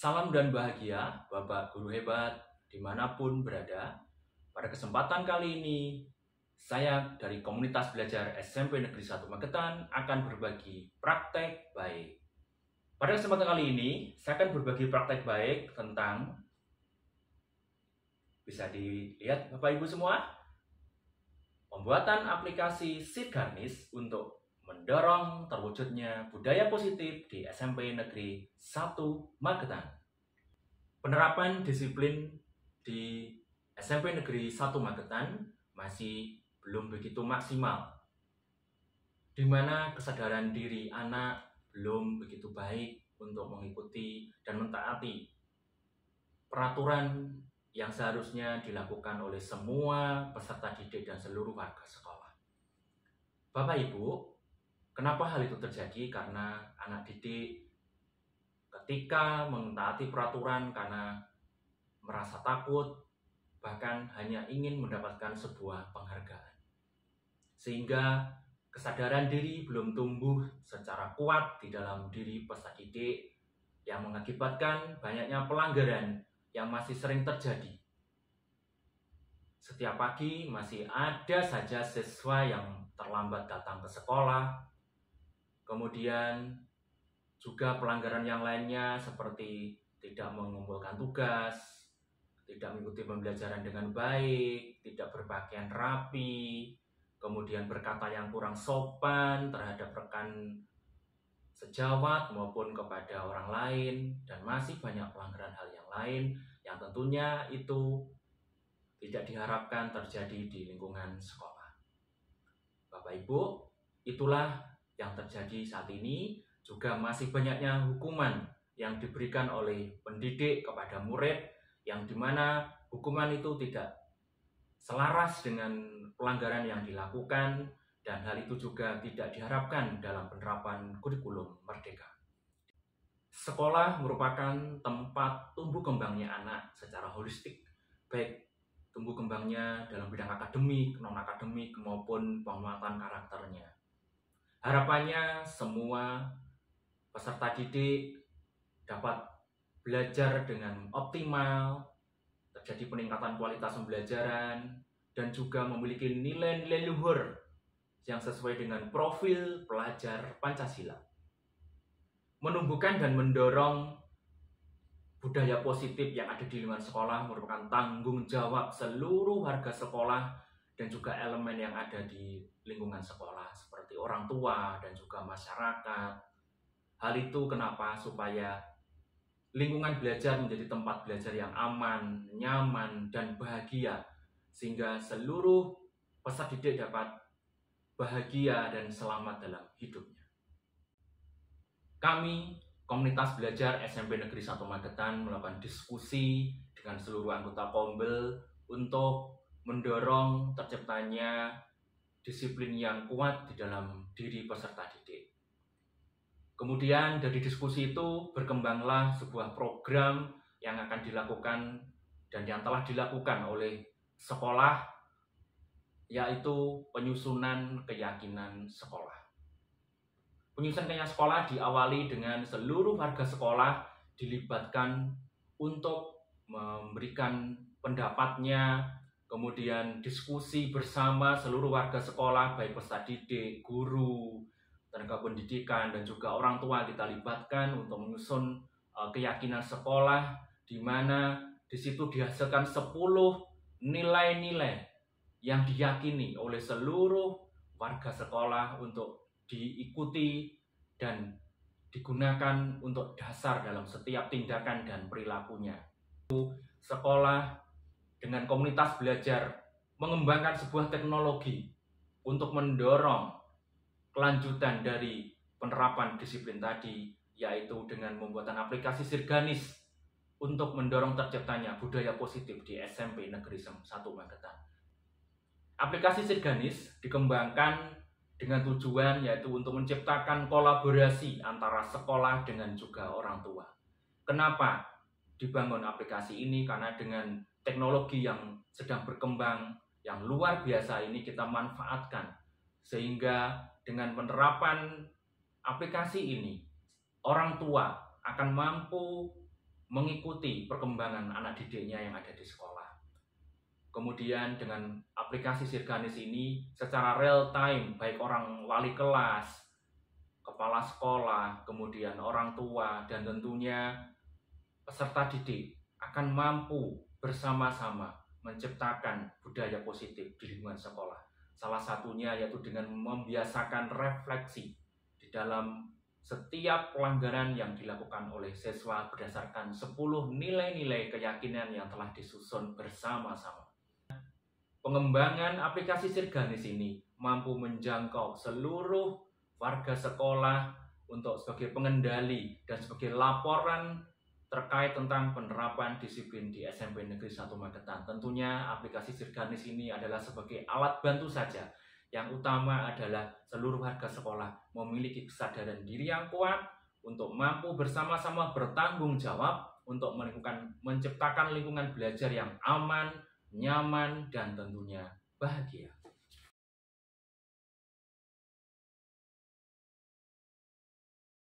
Salam dan bahagia, Bapak Guru hebat, dimanapun berada. Pada kesempatan kali ini, saya dari komunitas belajar SMP Negeri 1 Magetan akan berbagi praktek baik. Pada kesempatan kali ini, saya akan berbagi praktek baik tentang, bisa dilihat Bapak Ibu semua, pembuatan aplikasi Sirganis untuk mendorong terwujudnya budaya positif di SMP Negeri 1 Magetan. Penerapan disiplin di SMP Negeri 1 Magetan masih belum begitu maksimal, di mana kesadaran diri anak belum begitu baik untuk mengikuti dan mentaati peraturan yang seharusnya dilakukan oleh semua peserta didik dan seluruh warga sekolah. Bapak Ibu, kenapa hal itu terjadi? Karena anak didik ketika mentaati peraturan karena merasa takut, bahkan hanya ingin mendapatkan sebuah penghargaan. Sehingga kesadaran diri belum tumbuh secara kuat di dalam diri peserta didik yang mengakibatkan banyaknya pelanggaran yang masih sering terjadi. Setiap pagi masih ada saja siswa yang terlambat datang ke sekolah. Kemudian juga pelanggaran yang lainnya seperti tidak mengumpulkan tugas, tidak mengikuti pembelajaran dengan baik, tidak berpakaian rapi, kemudian berkata yang kurang sopan terhadap rekan sejawat maupun kepada orang lain, dan masih banyak pelanggaran hal yang lain yang tentunya itu tidak diharapkan terjadi di lingkungan sekolah. Bapak Ibu, itulah yang terjadi saat ini. Juga masih banyaknya hukuman yang diberikan oleh pendidik kepada murid, yang dimana hukuman itu tidak selaras dengan pelanggaran yang dilakukan, dan hal itu juga tidak diharapkan dalam penerapan kurikulum merdeka. Sekolah merupakan tempat tumbuh kembangnya anak secara holistik, baik tumbuh kembangnya dalam bidang akademik, non-akademik, maupun penguatan karakternya. Harapannya semua peserta didik dapat belajar dengan optimal, terjadi peningkatan kualitas pembelajaran, dan juga memiliki nilai-nilai luhur yang sesuai dengan profil pelajar Pancasila. Menumbuhkan dan mendorong budaya positif yang ada di lingkungan sekolah merupakan tanggung jawab seluruh warga sekolah dan juga elemen yang ada di lingkungan sekolah seperti orang tua dan juga masyarakat. Hal itu kenapa? Supaya lingkungan belajar menjadi tempat belajar yang aman, nyaman, dan bahagia, sehingga seluruh peserta didik dapat bahagia dan selamat dalam hidupnya. Kami, komunitas belajar SMP Negeri 1 Magetan, melakukan diskusi dengan seluruh anggota Kombel untuk mendorong terciptanya disiplin yang kuat di dalam diri peserta didik. Kemudian dari diskusi itu berkembanglah sebuah program yang akan dilakukan dan yang telah dilakukan oleh sekolah, yaitu penyusunan keyakinan sekolah. Penyusunan keyakinan sekolah diawali dengan seluruh warga sekolah dilibatkan untuk memberikan pendapatnya, kemudian diskusi bersama seluruh warga sekolah, baik peserta didik, guru, tenaga pendidikan, dan juga orang tua kita libatkan untuk menyusun keyakinan sekolah, di mana di situ dihasilkan 10 nilai-nilai yang diyakini oleh seluruh warga sekolah untuk diikuti dan digunakan untuk dasar dalam setiap tindakan dan perilakunya. Sekolah dengan komunitas belajar mengembangkan sebuah teknologi untuk mendorong kelanjutan dari penerapan disiplin tadi, yaitu dengan pembuatan aplikasi Sirganis untuk mendorong terciptanya budaya positif di SMP Negeri 1 Magetan. Aplikasi Sirganis dikembangkan dengan tujuan yaitu untuk menciptakan kolaborasi antara sekolah dengan juga orang tua. Kenapa dibangun aplikasi ini? Karena dengan teknologi yang sedang berkembang, yang luar biasa ini kita manfaatkan, sehingga dengan penerapan aplikasi ini, orang tua akan mampu mengikuti perkembangan anak didiknya yang ada di sekolah. Kemudian dengan aplikasi Sirganis ini secara real time, baik orang wali kelas, kepala sekolah, kemudian orang tua, dan tentunya peserta didik akan mampu bersama-sama menciptakan budaya positif di lingkungan sekolah. Salah satunya yaitu dengan membiasakan refleksi di dalam setiap pelanggaran yang dilakukan oleh siswa berdasarkan 10 nilai-nilai keyakinan yang telah disusun bersama-sama. Pengembangan aplikasi Sirganis ini mampu menjangkau seluruh warga sekolah untuk sebagai pengendali dan sebagai laporan terkait tentang penerapan disiplin di SMP Negeri 1 Magetan. Tentunya aplikasi Sirganis ini adalah sebagai alat bantu saja. Yang utama adalah seluruh warga sekolah memiliki kesadaran diri yang kuat untuk mampu bersama-sama bertanggung jawab untuk menciptakan lingkungan belajar yang aman, nyaman, dan tentunya bahagia.